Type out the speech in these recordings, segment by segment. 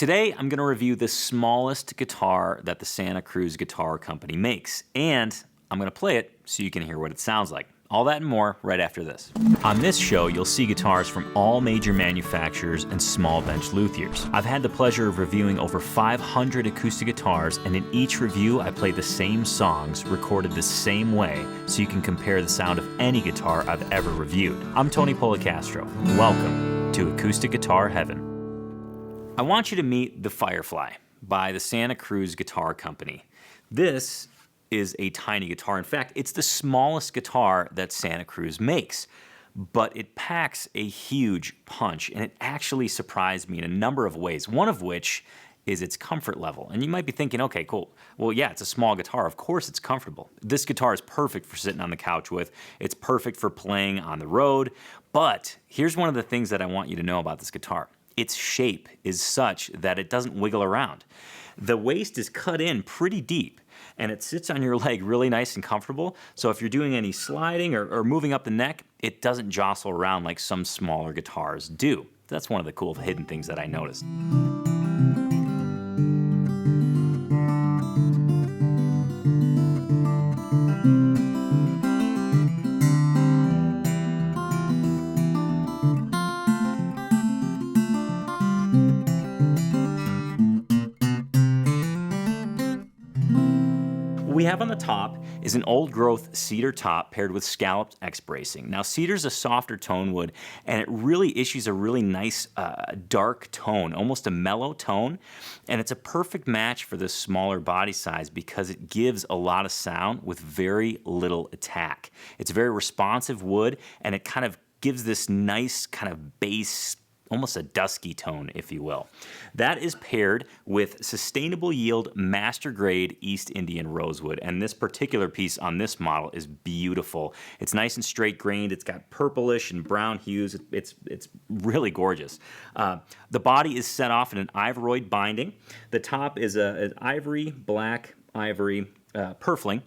Today, I'm going to review the smallest guitar that the Santa Cruz Guitar Company makes, and I'm going to play it so you can hear what it sounds like. All that and more right after this. On this show, you'll see guitars from all major manufacturers and small bench luthiers. I've had the pleasure of reviewing over 500 acoustic guitars, and in each review, I play the same songs recorded the same way so you can compare the sound of any guitar I've ever reviewed. I'm Tony Polecastro. Welcome to Acoustic Guitar Heaven. I want you to meet the Firefly by the Santa Cruz Guitar Company. This is a tiny guitar. In fact, it's the smallest guitar that Santa Cruz makes, but it packs a huge punch, and it actually surprised me in a number of ways, one of which is its comfort level. And you might be thinking, okay, cool. Well, yeah, it's a small guitar. Of course it's comfortable. This guitar is perfect for sitting on the couch with. It's perfect for playing on the road. But here's one of the things that I want you to know about this guitar. Its shape is such that it doesn't wiggle around. The waist is cut in pretty deep, and it sits on your leg really nice and comfortable. So if you're doing any sliding or moving up the neck, it doesn't jostle around like some smaller guitars do. That's one of the cool hidden things that I noticed. What we have on the top is an old-growth cedar top paired with scalloped X bracing. Now, cedar's a softer tone wood, and it really issues a really nice dark tone, almost a mellow tone, and it's a perfect match for this smaller body size because it gives a lot of sound with very little attack. It's a very responsive wood, and it kind of gives this nice kind of bass, almost a dusky tone, if you will. That is paired with sustainable yield master grade East Indian rosewood, and this particular piece on this model is beautiful. It's nice and straight grained. It's got purplish and brown hues. It's really gorgeous. The body is set off in an ivoroid binding. The top is an ivory, black ivory purfling.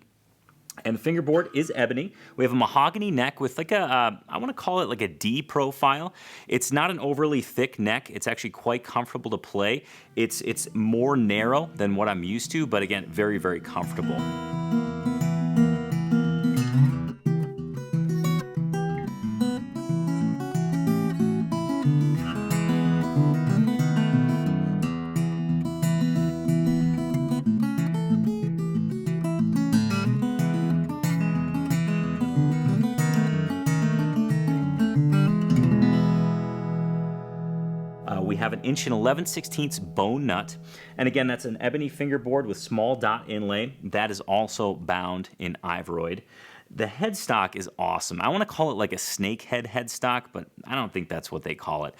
And the fingerboard is ebony. We have a mahogany neck with like a, I want to call it like a D profile. It's not an overly thick neck. It's actually quite comfortable to play. It's more narrow than what I'm used to, but again, very, very comfortable. We have an 1 11/16 bone nut, and again, that's an ebony fingerboard with small dot inlay. That is also bound in ivoroid. The headstock is awesome. I want to call it like a snakehead headstock, but I don't think that's what they call it.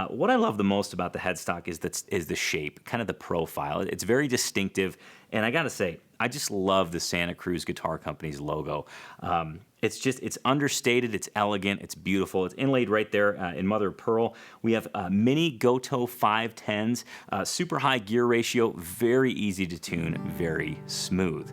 What I love the most about the headstock is the shape, kind of the profile. It's very distinctive, and I gotta say, I just love the Santa Cruz Guitar Company's logo. It's understated, it's elegant, it's beautiful. It's inlaid right there in mother of pearl. We have mini Goto 510s, super high gear ratio, very easy to tune, very smooth.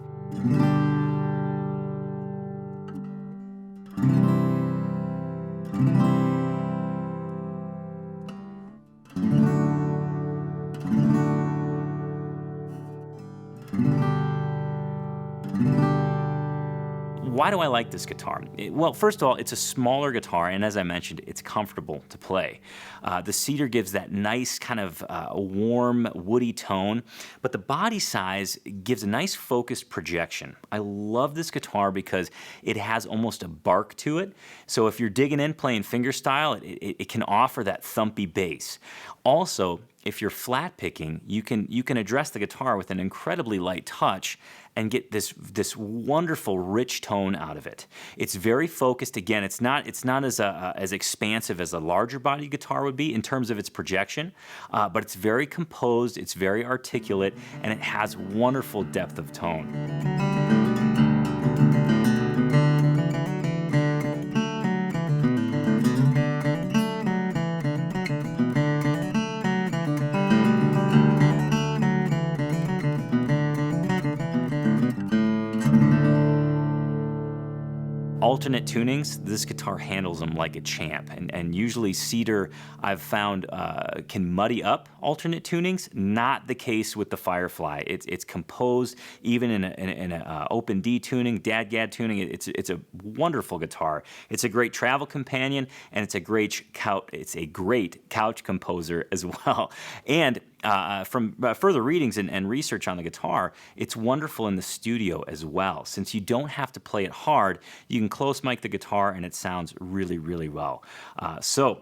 Why do I like this guitar? Well, first of all, it's a smaller guitar, and as I mentioned, it's comfortable to play. The cedar gives that nice kind of warm, woody tone, but the body size gives a nice focused projection. I love this guitar because it has almost a bark to it, so if you're digging in playing fingerstyle, it can offer that thumpy bass. Also, if you're flat picking, you can address the guitar with an incredibly light touch and get this wonderful rich tone out of it. It's very focused. Again, it's not as expansive as a larger body guitar would be in terms of its projection, but it's very composed, it's very articulate, and it has wonderful depth of tone. alternate tunings, this guitar handles them like a champ. And usually cedar, I've found, can muddy up alternate tunings. Not the case with the Firefly. It's composed even in a open D tuning, dad-gad tuning. It's a wonderful guitar. It's a great travel companion, and it's a great couch composer as well. And from further readings and research on the guitar, it's wonderful in the studio as well. Since you don't have to play it hard, you can close mic the guitar and it sounds really, really well. So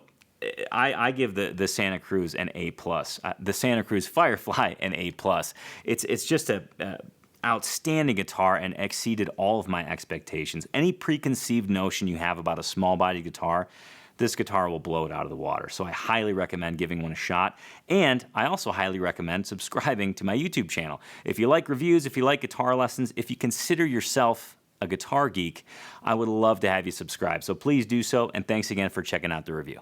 I give the Santa Cruz an A+. The Santa Cruz Firefly an A+. It's just a outstanding guitar and exceeded all of my expectations. Any preconceived notion you have about a small body guitar, this guitar will blow it out of the water. So I highly recommend giving one a shot. And I also highly recommend subscribing to my YouTube channel. If you like reviews, if you like guitar lessons, if you consider yourself a guitar geek, I would love to have you subscribe. So please do so. And thanks again for checking out the review.